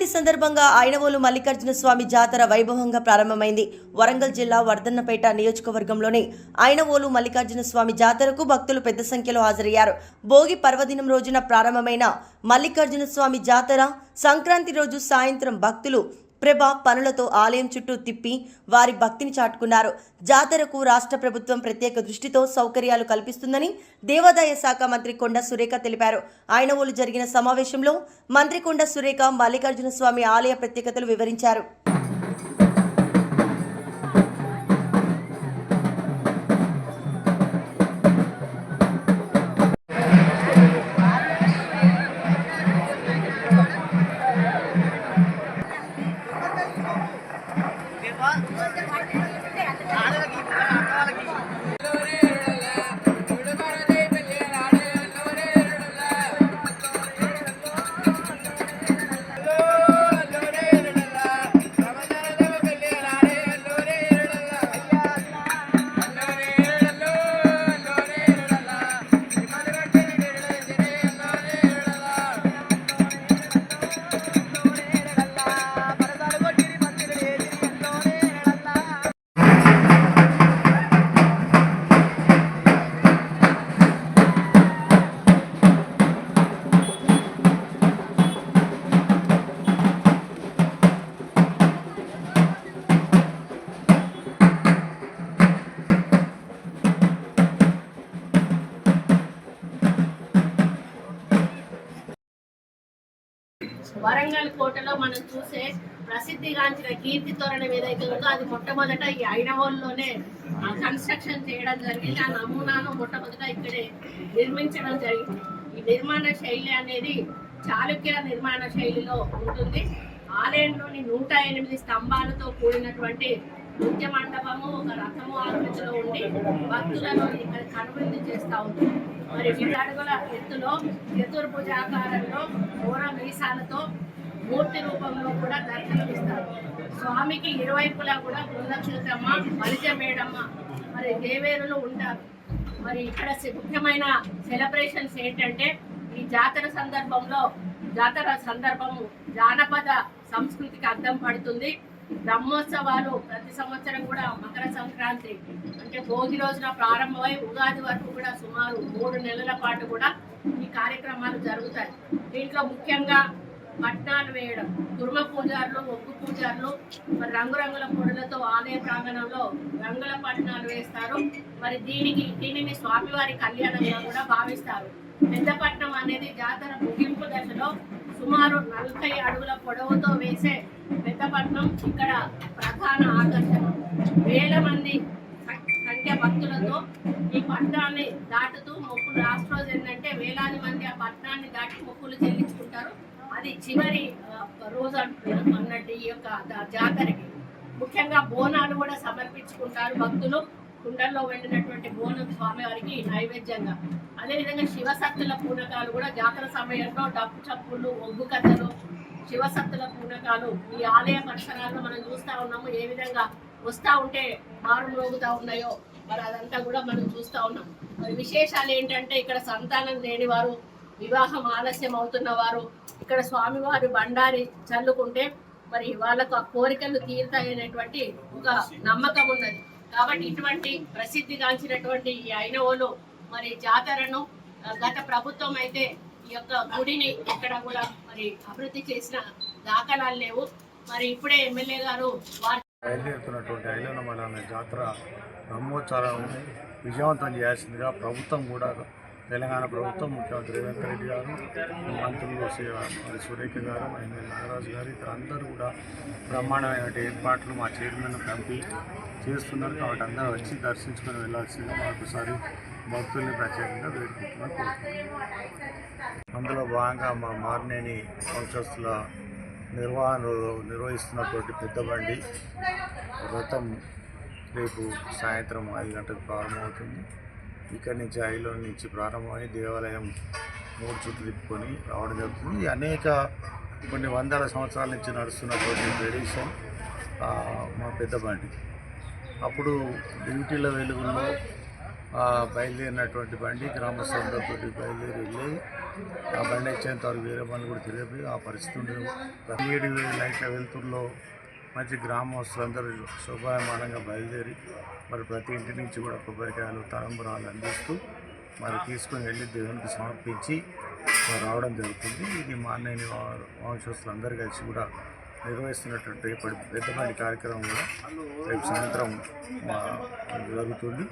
సంక్రాంతి సందర్భంగా ఐనవోలు మల్లికార్జున స్వామి జాతర వైభవంగా ప్రారంభమైంది. వరంగల్ జిల్లా వర్ధన్నపేట నియోజకవర్గంలోని ఐనవోలు మల్లికార్జున స్వామి జాతరకు భక్తులు పెద్ద సంఖ్యలో హాజరయ్యారు. భోగి పర్వదినం రోజున ప్రారంభమైన మల్లికార్జున స్వామి జాతర సంక్రాంతి రోజు సాయంత్రం భక్తులు ప్రభ పనులతో ఆలయం చుట్టూ తిప్పి వారి భక్తిని చాటుకున్నారు. జాతరకు రాష్ట్ర ప్రభుత్వం ప్రత్యేక దృష్టితో సౌకర్యాలు కల్పిస్తుందని దేవాదాయ శాఖ మంత్రి కొండ సురేఖ తెలిపారు. ఐనవోలు జరిగిన సమావేశంలో మంత్రి కొండ సురేఖ మల్లికార్జున స్వామి ఆలయ ప్రత్యేకతలు వివరించారు. వరంగల్ కోటలో మనం చూసే ప్రసిద్ధిగాంచిన కీర్తి తోరణం ఏదైతే ఉందో అది మొట్టమొదట ఈ ఐనవోలులోనే కన్స్ట్రక్షన్ చేయడం జరిగింది. ఆ నమూనాను మొట్టమొదట ఇక్కడే నిర్మించడం జరిగింది. ఈ నిర్మాణ శైలి అనేది చాళుక్య నిర్మాణ శైలిలో ఉంటుంది. ఆలయంలోని 108 స్తంభాలతో కూడినటువంటి నృత్య మండపము ఒక రథము ఆకృతిలో ఉండి భక్తులను ఇక్కడ కనువిందు చేస్తూ ఉంటుంది. మరి 7 అడుగుల ఎత్తులో చతుర్భుజాకారంలో ఘోర మీసాలతో మూర్తి రూపంలో కూడా దర్శనమిస్తారు. స్వామికి ఇరువైపులా కూడా బృందక్షితమ్మ బలిజ మేడమ్మ మరి దేవేరులు ఉంటారు. మరి ఇక్కడ ముఖ్యమైన సెలబ్రేషన్స్ ఏంటంటే ఈ జాతర సందర్భము జానపద సంస్కృతికి అద్దం పడుతుంది. బ్రహ్మోత్సవాలు ప్రతి సంవత్సరం కూడా మకర సంక్రాంతి అంటే భోగి రోజున ప్రారంభమై ఉగాది వరకు కూడా సుమారు 3 నెలల పాటు కూడా ఈ కార్యక్రమాలు జరుగుతాయి. దీంట్లో ముఖ్యంగా పట్నాలు వేయడం, కుర్మ పూజారులు, ఒగ్గు పూజారులు మరి రంగురంగుల పొడులతో ఆలయ ప్రాంగణంలో రంగుల పట్నాలు వేస్తారు. మరి దీనిని స్వామివారి కళ్యాణంగా కూడా భావిస్తారు. పెద్దపట్నం అనేది జాతర ముగింపు దశలో సుమారు 40 అడుగుల పొడవుతో వేసే పెద్దపట్నం ఇక్కడ ప్రధాన ఆకర్షణ. వేల మంది సంఖ్య భక్తులతో ఈ పట్టణాన్ని దాటుతూ మొక్కులు లాస్ట్ రోజు ఏంటంటే వేలాది మంది ఆ పట్టణాన్ని దాటి మొక్కులు చెల్లించుకుంటారు. అది చివరి రోజు అన్నట్టు ఈ యొక్క జాతరకి ముఖ్యంగా బోనాలు కూడా సమర్పించుకుంటారు భక్తులు. కుండల్లో వండినటువంటి బోనం స్వామివారికి నైవేద్యంగా. అదేవిధంగా శివసత్తుల పూనకాలు కూడా జాతర సమయంలో డప్పు చప్పుళ్ళు, ఒగ్గు కథలు, శివసత్తుల పూనకాలు ఈ ఆలయ పరిసరాల్లో మనం చూస్తూ ఉన్నాము. ఏ విధంగా వస్తూ ఉంటే మారుమోగుతూ ఉన్నాయో మరి అదంతా కూడా మనం చూస్తూ ఉన్నాం. మరి విశేషాలు ఏంటంటే ఇక్కడ సంతానం లేనివారు, వివాహం ఆలస్యం అవుతున్న వారు ఇక్కడ స్వామివారి బండారి చల్లుకుంటే మరి వాళ్ళకు ఆ కోరికలు తీరుతాయనేటువంటి ఒక నమ్మకం ఉన్నది. కాబట్టి ఇటువంటి ప్రసిద్ధిగాంచినటువంటి ఈ ఐనవోలు మరి జాతరను గత ప్రభుత్వం అయితే ఈ యొక్క గుడిని ఇక్కడ కూడా మరి అభివృద్ధి చేసిన దాఖలాలు లేవు. మరి ఇప్పుడే ఎమ్మెల్యే గారు బయలుదేరుతున్నటువంటి ఐనవోలు జాతర బ్రహ్మోత్సవాలను విజయవంతం చేయాల్సిందిగా ప్రభుత్వం కూడా తెలంగాణ ప్రభుత్వం, ముఖ్యమంత్రి రేవంత్ రెడ్డి గారు, మంత్రులు సురేఖ గారు, ఎమ్మెల్యే నాగరాజు గారు ఇతర అందరూ కూడా బ్రహ్మాండమైన ఏర్పాట్లు మా చైర్మన్ కంపి చేస్తున్నారు. కాబట్టి అందరూ వచ్చి దర్శించుకొని వెళ్ళాల్సిందిగా మరొకసారి భక్తుల్ని ప్రత్యేకంగా వేడుకుంటున్నారు. అందులో భాగంగా మా మార్నేని వంశస్థుల నిర్వహిస్తున్నటువంటి పెద్ద బండి రథం రేపు సాయంత్రం 5 గంటలకు ప్రారంభమవుతుంది. ఇక్కడి నుంచి ఐలో నుంచి ప్రారంభమై దేవాలయం 3 చుట్లు తిప్పుకొని రావడం జరుగుతుంది. కొన్ని వందల సంవత్సరాల నుంచి నడుస్తున్నటువంటి ట్రెడిషన్ మా పెద్ద బండి. అప్పుడు డ్యూటీల వెలుగుల్లో బయలుదేరినటువంటి బండి గ్రామస్తులందరితో బయలుదేరి వెళ్ళి ఆ బండి వచ్చేంత వరకు వేరే బండ్లు కూడా తిరిగిపోయి ఆ పరిస్థితి ఉండేది. 7 లైట్ల వెలుతురులో మంచి గ్రామస్తులందరూ శోభాయమానంగా బయలుదేరి మరి ప్రతి ఇంటి నుంచి కూడా కొబ్బరికాయలు తలంబరాలు అందిస్తూ మరి తీసుకొని వెళ్ళి దేవునికి సమర్పించి రావడం జరుగుతుంది. ఇది మా అన్నయ్య వంశస్థులు అందరూ కలిసి కూడా నిర్వహిస్తున్నటువంటి రేపటి పెద్దపల్లి కార్యక్రమం కూడా రేపు సాయంత్రం జరుగుతుంది.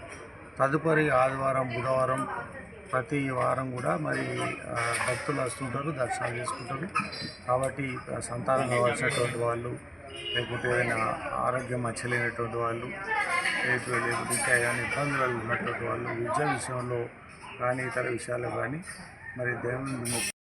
తదుపరి ఆదివారం, బుధవారం ప్రతి వారం కూడా మరి భక్తులు వస్తుంటారు, దర్శనాలు చేసుకుంటారు. కాబట్టి సంతానం కావాల్సినటువంటి వాళ్ళు, లేకపోతే ఏదైనా ఆరోగ్యం మచ్చలేనటువంటి వాళ్ళు, లేకపోతే ఇంకా ఏమైనా ఇబ్బందులు ఉన్నటువంటి వాళ్ళు విద్యా విషయంలో కానీ ఇతర విషయాల్లో కానీ మరి దేవుని